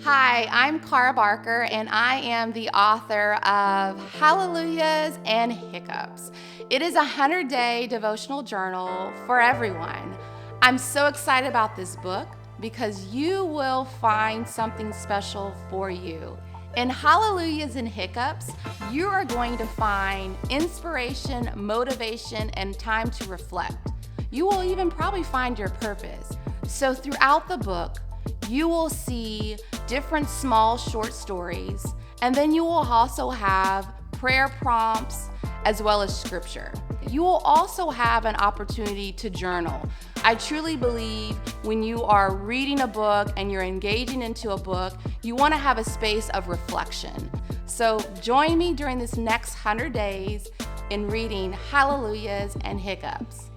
Hi, I'm Cara Barker, and I am the author of Hallelujahs and Hiccups. It is a 100-day devotional journal for everyone. I'm so excited about this book because you will find something special for you. In Hallelujahs and Hiccups, you are going to find inspiration, motivation, and time to reflect. You will even probably find your purpose. So throughout the book, you will see different small short stories, and then you will also have prayer prompts as well as scripture. You will also have an opportunity to journal. I truly believe when you are reading a book and you're engaging into a book, you want to have a space of reflection. So join me during this next 100 days in reading Hallelujahs and Hiccups.